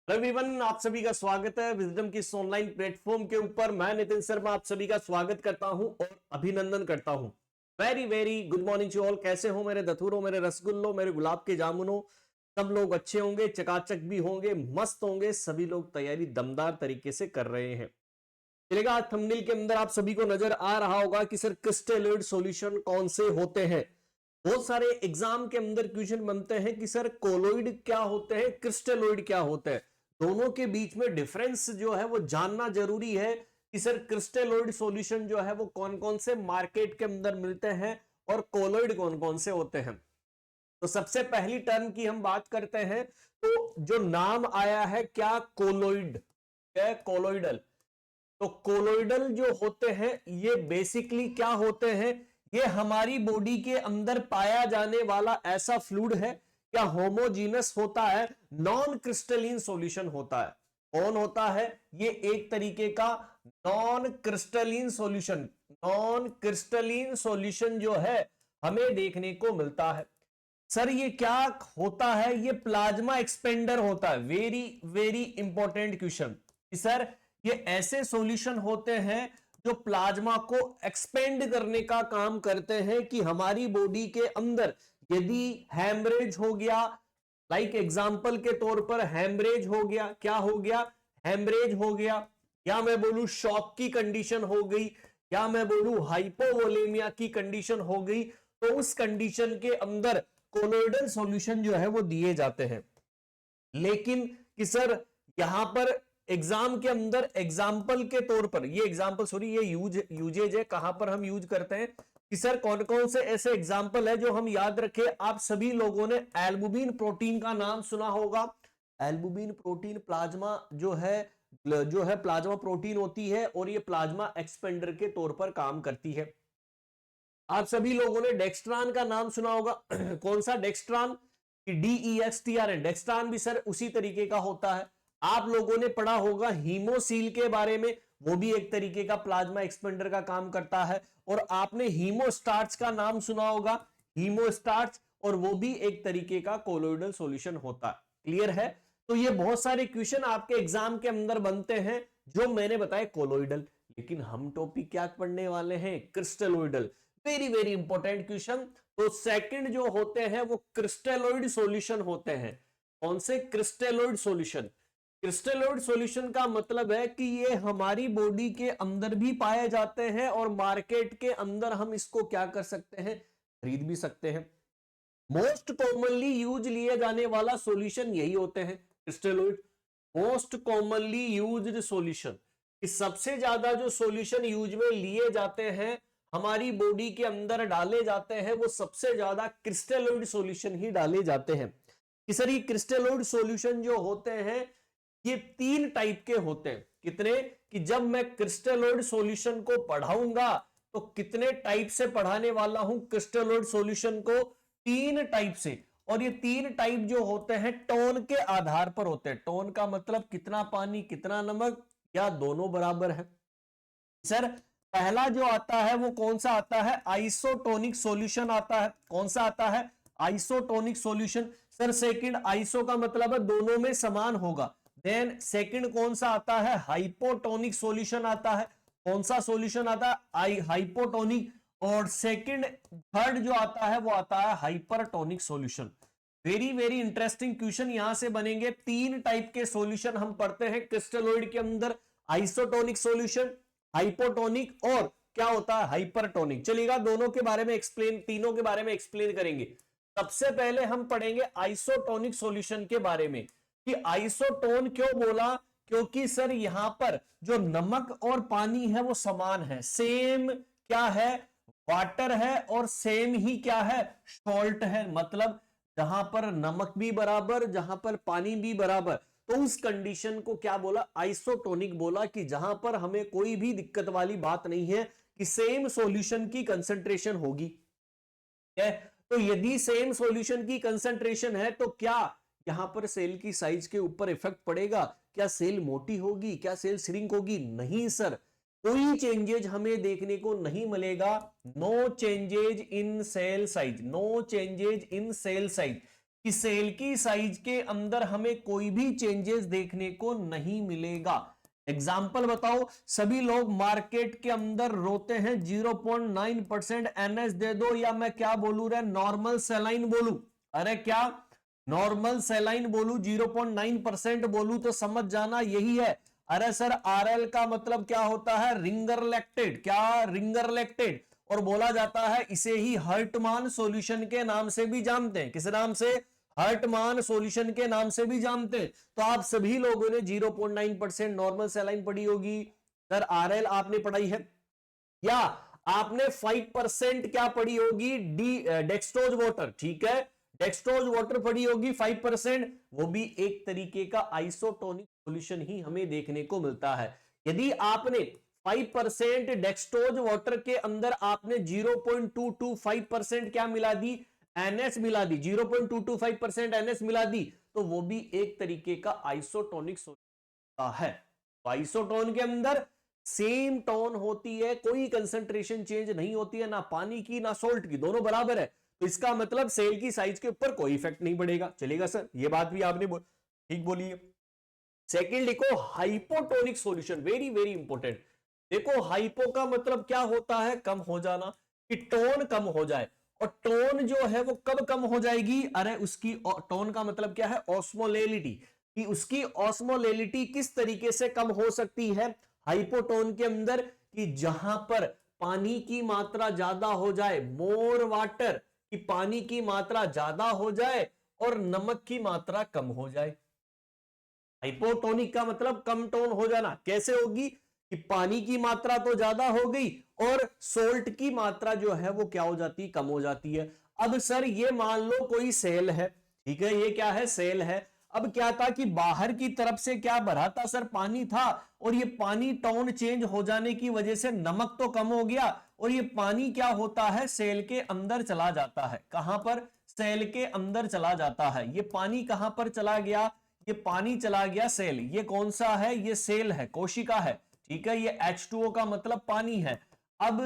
Hello everyone, आप सभी का स्वागत है विजडम की इस ऑनलाइन प्लेटफॉर्म के ऊपर। मैं नितिन शर्मा आप सभी का स्वागत करता हूं और अभिनंदन करता हूं। Very very good morning to all. कैसे हो मेरे धतूरों, मेरे रसगुल्लो, मेरे गुलाब के जामुनों। सब लोग अच्छे होंगे, चकाचक भी होंगे, मस्त होंगे। सभी लोग तैयारी दमदार तरीके से कर रहे हैं। चलेगा, आज थंबनेल के अंदर आप सभी को नजर आ रहा होगा कि सर क्रिस्टलोइड सॉल्यूशन कौन से होते हैं। बहुत सारे एग्जाम के अंदर क्वेश्चन बनते हैं कि सर कोलोइड क्या होते हैं, क्रिस्टलोइड क्या होते हैं। दोनों के बीच में डिफरेंस जो है वो जानना जरूरी है कि सर क्रिस्टलोइड सॉल्यूशन जो है वो कौन कौन से मार्केट के अंदर मिलते हैं और कोलोइड कौन कौन से होते हैं। तो सबसे पहली टर्म की हम बात करते हैं तो जो नाम आया है क्या, कोलोइड, क्या कोलोइडल। तो कोलोइडल जो होते हैं ये बेसिकली क्या होते हैं, ये हमारी बॉडी के अंदर पाया जाने वाला ऐसा फ्लूइड है, क्या होमोजीनस होता है, नॉन क्रिस्टलीन सॉल्यूशन होता है। कौन होता है ये, एक तरीके का non crystalline solution. Non crystalline solution जो है हमें देखने को मिलता है। सर ये क्या होता है, ये प्लाज्मा एक्सपेंडर होता है। Very very important question. Sir ये ऐसे सॉल्यूशन होते हैं जो प्लाज्मा को एक्सपेंड करने का काम करते हैं कि हमारी बॉडी के अंदर यदि हैमरेज हो गया, लाइक एग्जांपल के तौर पर हैमरेज हो गया, क्या हो गया, हैमरेज हो गया, या मैं बोलूं शॉक की कंडीशन हो गई, या मैं बोलूं हाइपोवोलेमिया की कंडीशन हो गई, तो उस कंडीशन के अंदर कोलोइडल सॉल्यूशन जो है वो दिए जाते हैं। लेकिन कि सर यहां पर एग्जाम के अंदर एग्जाम्पल के तौर पर, ये एग्जाम्पल सॉरी ये यूजेज है, कहां पर हम यूज करते हैं कि सर कौन कौन से ऐसे एग्जाम्पल है जो हम याद रखें। आप सभी लोगों ने एल्बुमिन प्रोटीन का नाम सुना होगा। एल्बुमिन प्रोटीन प्लाज्मा जो है प्लाज्मा प्रोटीन होती है और ये प्लाज्मा एक्सपेंडर के तौर पर काम करती है। आप सभी लोगों ने डेक्स्ट्रान का नाम सुना होगा। कौन सा डेक्स्ट्रान, DEXTRN, डेक्स्ट्रान भी सर उसी तरीके का होता है। आप लोगों ने पढ़ा होगा हीमोसील के बारे में, वो भी एक तरीके का प्लाज्मा एक्सपेंडर का काम करता है। और आपने हीमोस्टार्च का नाम सुना होगा, हीमोस्टार्च, और वो भी एक तरीके का कोलोइडल सॉल्यूशन होता है। क्लियर है। तो ये बहुत सारे क्वेश्चन आपके एग्जाम के अंदर बनते हैं जो मैंने बताया कोलोइडल, लेकिन हम टॉपिक क्या पढ़ने वाले हैं, crystalloidal. Very very important question. तो सेकंड जो होते हैं वो क्रिस्टलोइड सॉल्यूशन होते हैं। कौन से, क्रिस्टलोइड सॉल्यूशन। क्रिस्टलोइड सॉल्यूशन का मतलब है कि ये हमारी बॉडी के अंदर भी पाए जाते हैं और मार्केट के अंदर हम इसको क्या कर सकते हैं, खरीद भी सकते हैं। मोस्ट कॉमनली यूज लिए जाने वाला सॉल्यूशन यही होते हैं, क्रिस्टलोइड। मोस्ट कॉमनली यूज्ड सॉल्यूशन, सबसे ज्यादा जो सॉल्यूशन यूज में लिए जाते हैं, हमारी बॉडी के अंदर डाले जाते हैं, वो सबसे ज्यादा क्रिस्टलोइड सॉल्यूशन ही डाले जाते हैं। कि सर ये क्रिस्टलोइड सॉल्यूशन जो होते हैं ये 3 टाइप के होते हैं। कितने, कि जब मैं क्रिस्टलोइड सॉल्यूशन को पढ़ाऊंगा तो कितने टाइप से पढ़ाने वाला हूं क्रिस्टलोइड सॉल्यूशन को, 3 टाइप से। और ये 3 टाइप जो होते हैं टोन के आधार पर होते हैं। टोन का मतलब कितना पानी कितना नमक, या दोनों बराबर है। सर पहला जो आता है वो कौन सा आता है, आइसोटोनिक सॉल्यूशन आता है। कौन सा आता है, isotonic solution. Sir second, iso का मतलब है दोनों में समान होगा। देन सेकंड कौन सा आता है, हाइपोटोनिक सॉल्यूशन आता है। कौन सा सॉल्यूशन आता है, हाइपोटोनिक। और सेकंड थर्ड जो आता है वो आता है hypertonic solution. Very very interesting question यहां से बनेंगे। 3 टाइप के सॉल्यूशन हम पढ़ते हैं क्रिस्टलोइड के अंदर, आइसोटोनिक सॉल्यूशन, हाइपोटोनिक, और क्या होता है, हाइपरटोनिक। चलिएगा दोनों के बारे में एक्सप्लेन, तीनों के बारे में एक्सप्लेन करेंगे। सबसे पहले हम पढ़ेंगे आइसोटोनिक सॉल्यूशन के बारे में। कि आइसोटोन क्यों बोला, क्योंकि सर यहां पर जो नमक और पानी है वो समान है, सेम क्या है, वाटर है, और सेम ही क्या है, सॉल्ट है। मतलब जहां पर नमक भी बराबर, जहां पर पानी भी बराबर, तो उस कंडीशन को क्या बोला, आइसोटोनिक बोला। कि जहां पर हमें कोई भी दिक्कत वाली बात नहीं है कि सेम सॉल्यूशन की कंसंट्रेशन होगी। तो यदि सेम सॉल्यूशन की कंसंट्रेशन है तो क्या यहां पर सेल की साइज के ऊपर इफेक्ट पड़ेगा, क्या सेल मोटी होगी, क्या सेल श्रिंक होगी, नहीं सर, कोई चेंजेज हमें देखने को नहीं मिलेगा। No changes in cell size, no changes in cell size. कि सेल की साइज के अंदर हमें कोई भी चेंजेस देखने को नहीं मिलेगा। एग्जाम्पल बताओ, सभी लोग मार्केट के अंदर रोते हैं 0.9% एनएस दे दो, या मैं क्या बोलू रे, नॉर्मल सेलाइन बोलू? अरे क्या नॉर्मल सेलाइन बोलू, 0.9% बोलू तो समझ जाना यही है। अरे सर आरएल का मतलब क्या होता है? Ringer lactate. क्या? Ringer lactate. और बोला जाता है इसे ही हर्टमान सॉल्यूशन के नाम से भी जानते हैं। किस नाम से? हर्टमान सॉल्यूशन के नाम से भी जानते हैं। तो आप सभी लोगों ने 0.9% नॉर्मल सेलाइन पढ़ी होगी। सर आरएल आपने पढ़ाई है, या आपने 5% क्या पढ़ी होगी? Dextrose water. ठीक है, डेक्सट्रोज वाटर पढ़ी होगी 5%। वो भी एक तरीके का आइसोटोनिक सॉल्यूशन ही हमें देखने को मिलता है। यदि आपने 5% डेक्सट्रोज वाटर के अंदर आपने 0.225% क्या मिला दी? एनएस मिला दी। 0.225% एनएस मिला दी, तो वो भी एक तरीके का आइसोटोनिक सॉल्यूशन है। तो आइसोटोन के अंदर सेम टोन होती है, कोई कंसंट्रेशन चेंज नहीं होती है, ना पानी की ना सोल्ट की, दोनों बराबर है। तो इसका मतलब सेल की साइज के ऊपर कोई इफेक्ट नहीं पड़ेगा। चलेगा सर, ये बात भी आपने ठीक बोली है। सेकंड लिखो hypotonic solution, very very important. देखो हाइपो का मतलब क्या होता है? कम हो जाना, कि टोन कम हो जाए। और टोन जो है वो कब कम हो जाएगी? अरे उसकी टोन का मतलब क्या है? ऑस्मोलेलिटी, कि उसकी ऑस्मोलेलिटी किस तरीके से कम हो सकती है हाइपोटोन के अंदर? कि जहां पर पानी की मात्रा ज्यादा हो जाए, मोर वाटर, कि पानी की मात्रा ज्यादा हो जाए और नमक की मात्रा कम हो जाए। हाइपोटोनिक का मतलब कम टोन हो जाना। कैसे होगी? कि पानी की मात्रा तो ज्यादा हो गई और सोल्ट की मात्रा जो है वो क्या हो जाती? कम हो जाती है। अब सर ये मान लो कोई सेल है, ठीक है, ये क्या है? सेल है। अब क्या था कि बाहर की तरफ से क्या भरा था सर? पानी था, और ये पानी टोन चेंज हो जाने की वजह से नमक तो कम हो गया, और ये पानी क्या होता है? सेल के अंदर चला जाता है। कहां पर? सेल के अंदर चला जाता है। ये पानी कहां पर चला गया? ये पानी चला गया सेल। ये कौन सा है? ये सेल है, कोशिका है। ठीक है, ये H2O का मतलब पानी है। अब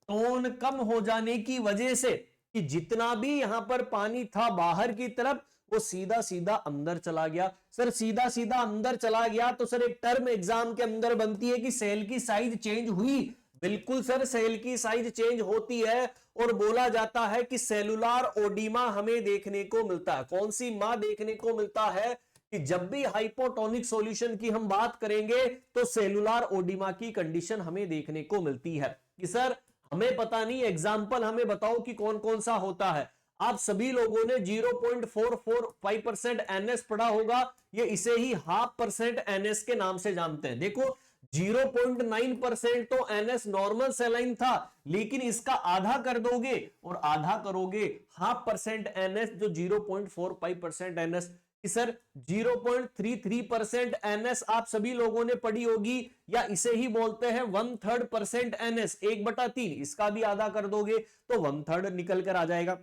टोन कम हो जाने की वजह से कि जितना भी यहां पर पानी था बाहर की तरफ, वो सीधा सीधा अंदर चला गया। सर सीधा सीधा अंदर चला गया तो सर एक टर्म एग्जाम के अंदर बनती है कि सेल की साइज चेंज हुई। बिल्कुल सर, सेल की साइज चेंज होती है, और बोला जाता है कि सेलुलर ओडिमा हमें देखने को मिलता है। कौन सी मां देखने को मिलता है? कि जब भी हाइपोटोनिक सॉल्यूशन की हम बात करेंगे तो सेलुलर ओडिमा की कंडीशन हमें देखने को मिलती है। कि सर हमें पता नहीं, एग्जाम्पल हमें बताओ कि कौन कौन सा होता है। आप सभी लोगों ने 0.445% एनएस पढ़ा होगा, ये इसे ही 0.5% एनएस के नाम से जानते हैं। देखो 0.9% तो एनएस नॉर्मल सेलाइन था, लेकिन इसका आधा कर दोगे और आधा करोगे 0.5% एनएस, जो 0.45% एनएस। सर 0.33% एनएस आप सभी लोगों ने पढ़ी होगी, या इसे ही बोलते हैं 1/3% एनएस, 1/3। इसका भी आधा कर दोगे तो 1/3 निकल कर आ जाएगा।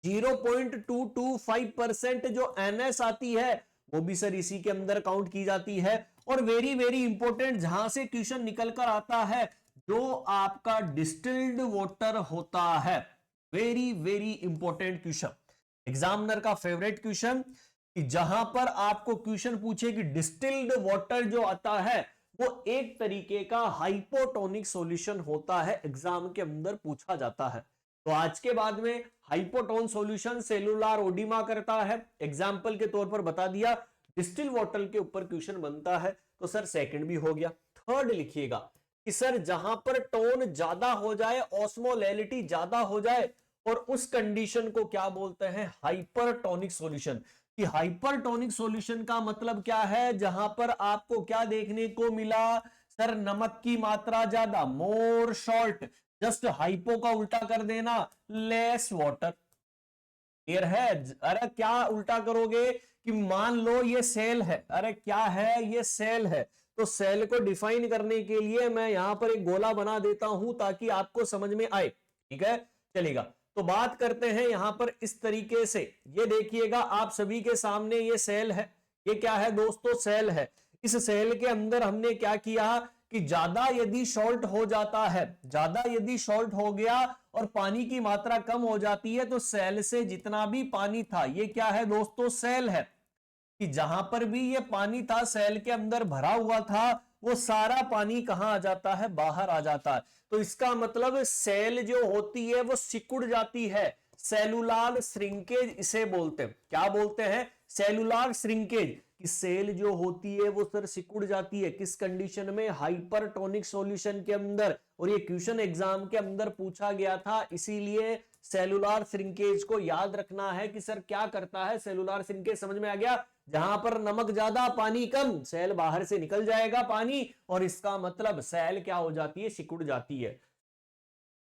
0.225% जो एनएस आती है वो भी सर इसी के अंदर काउंट की जाती है। और वेरी वेरी इंपॉर्टेंट, जहां से क्वेश्चन निकल कर आता है, जो आपका डिस्टिल्ड वाटर होता है, very very important question, examiner का फेवरेट क्वेश्चन, कि जहां पर आपको क्वेश्चन पूछे कि डिस्टिल्ड वाटर जो आता है वो एक तरीके का हाइपोटोनिक सॉल्यूशन होता है, एग्जाम के अंदर पूछा जाता है। तो आज के बाद में हाइपोटोन सॉल्यूशन सेलुलर ओडिमा करता है, एग्जाम्पल के तौर पर बता दिया। डिस्टिल वाटर के ऊपर क्वेश्चन बनता है, तो सर सेकंड भी हो गया। थर्ड लिखिएगा कि सर जहां पर टोन ज्यादा हो जाए, ऑस्मोलैलिटी ज्यादा हो जाए, और उस कंडीशन को क्या बोलते हैं? Hypertonic solution. कि हाइपरटोनिक सॉल्यूशन का मतलब क्या है? जहां पर आपको क्या देखने को मिला? सर नमक की मात्रा ज्यादा, मोर सॉल्ट। जस्ट हाइपो का उल्टा कर देना, लेस वाटर। क्लियर है? अरे क्या उल्टा करोगे? कि मान लो ये सेल है, अरे क्या है? ये सेल है। तो सेल को डिफाइन करने के लिए मैं यहां पर एक गोला बना देता हूं ताकि आपको समझ में आए। ठीक है, चलेगा। तो बात करते हैं यहां पर इस तरीके से। ये देखिएगा आप सभी के सामने, ये सेल है। ये क्या है दोस्तों? सेल है। इस सेल के अंदर हमने क्या किया कि ज्यादा यदि सॉल्ट हो जाता है, ज्यादा यदि सॉल्ट हो गया और पानी की मात्रा कम हो जाती है तो सेल से जितना भी पानी था, ये क्या है दोस्तों, सेल है, कि जहां पर भी ये पानी था सेल के अंदर भरा हुआ था, वो सारा पानी कहां आ जाता है, बाहर आ जाता है। तो इसका मतलब सेल जो होती है वो सिकुड़ जाती है, सेलुलार श्रिंकेज इसे बोलते हैं। क्या बोलते हैं, सेलुलार श्रिंकेज। कि सेल जो होती है वो सर सिकुड़ जाती है, किस कंडीशन में, हाइपरटोनिक सॉल्यूशन के अंदर। और ये क्वेश्चन एग्जाम के अंदर पूछा गया था, इसीलिए सेलुलार श्रिंकेज को याद रखना है कि सर क्या करता है सेलुलार श्रिंकेज। समझ में आ गया, जहां पर नमक ज्यादा पानी कम, सेल बाहर से निकल जाएगा पानी, और इसका मतलब सेल क्या हो जाती है, सिकुड़ जाती है।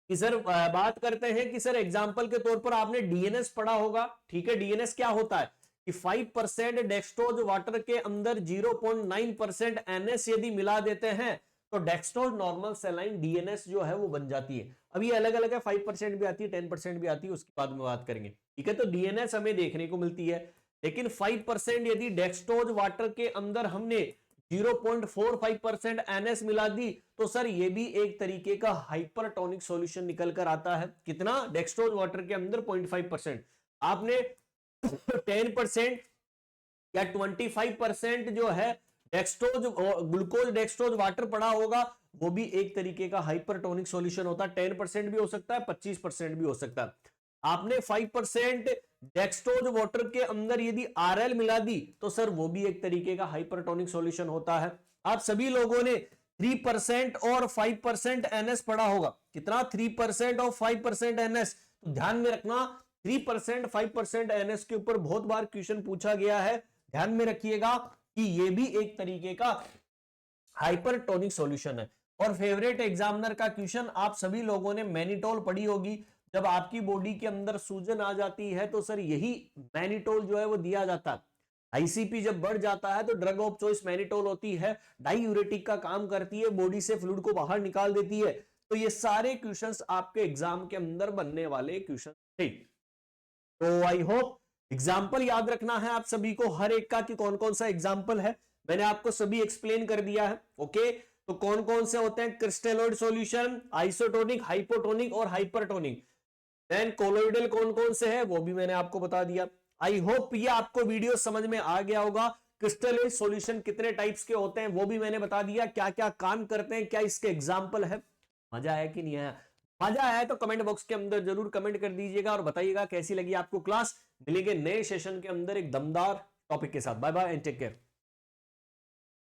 कि सर बात करते हैं कि सर एग्जांपल के तौर पर आपने डीएनएस पढ़ा होगा, ठीक है। डीएनएस क्या होता है कि 5% डेक्सट्रोज वाटर के अंदर 0.9% एनएस यदि मिला देते हैं तो डेक्सट्रोज नॉर्मल सेलाइन डीएनएस जो है वो बन जाती है। अब ये अलग अलग है, 5% भी आती है, 10% भी आती है, उसके बाद में बात करेंगे, ठीक है। तो डीएनएस हमें देखने को मिलती है, लेकिन 5% यदि डेक्सट्रोज वाटर के अंदर हमने 0.45% एनएस मिला दी तो सर ये भी एक तरीके का हाइपरटोनिक सॉल्यूशन निकल कर आता है। कितना, डेक्सट्रोज वाटर के अंदर 0.5%। आपने 10% या 25% जो है डेक्सट्रोज ग्लूकोज डेक्सट्रोज वाटर पड़ा होगा, वो भी एक तरीके का हाइपरटोनिक सॉल्यूशन होता है। 10% भी हो सकता है, 25% भी हो सकता है। आपने 5% डेक्सट्रोज वाटर के अंदर यदि आरएल मिला दी तो सर वो भी एक तरीके का हाइपरटोनिक सॉल्यूशन होता है। आप सभी लोगों ने 3% और 5% एनएस पढ़ा होगा। कितना, 3% और 5% एनएस। तो ध्यान में रखना 3% 5% एनएस के ऊपर बहुत बार क्वेश्चन पूछा गया है, ध्यान में रखिएगा कि ये भी एक तरीके का हाइपरटोनिक सॉल्यूशन है। और फेवरेट एग्जामिनर का क्वेश्चन आप सभी लोगों ने मैनिटोल पढ़ी होगी। जब आपकी बॉडी के अंदर सूजन आ जाती है तो सर यही मैनिटोल जो है वो दिया जाता है। आईसीपी जब बढ़ जाता है तो ड्रग ऑफ चॉइस मैनिटोल होती है, डाईयूरेटिक का काम करती है, बॉडी से फ्लूइड को बाहर निकाल देती है। तो ये सारे क्वेश्चंस आपके एग्जाम के अंदर बनने वाले क्वेश्चन थे। तो आई होप एग्जाम्पल याद रखना है आप सभी को हर एक का कि कौन कौन सा एग्जाम्पल है, मैंने आपको सभी एक्सप्लेन कर दिया है। ओके, तो कौन कौन से होते हैं, क्रिस्टलोइड सॉल्यूशन, आइसोटोनिक, हाइपोटोनिक और हाइपरटोनिक। देन कोलोइडल कौन कौन से है वो भी मैंने आपको बता दिया। आई होप ये आपको वीडियो समझ में आ गया होगा। क्रिस्टलोइड सॉल्यूशन कितने टाइप्स के होते हैं वो भी मैंने बता दिया, क्या क्या काम करते हैं, क्या इसके एग्जाम्पल है। मजा आया कि नहीं आया? मजा आया तो कमेंट बॉक्स के अंदर जरूर कमेंट कर दीजिएगा और बताइएगा कैसी लगी आपको क्लास। मिलेंगे नए सेशन के अंदर एक दमदार टॉपिक के साथ। Bye bye and take care.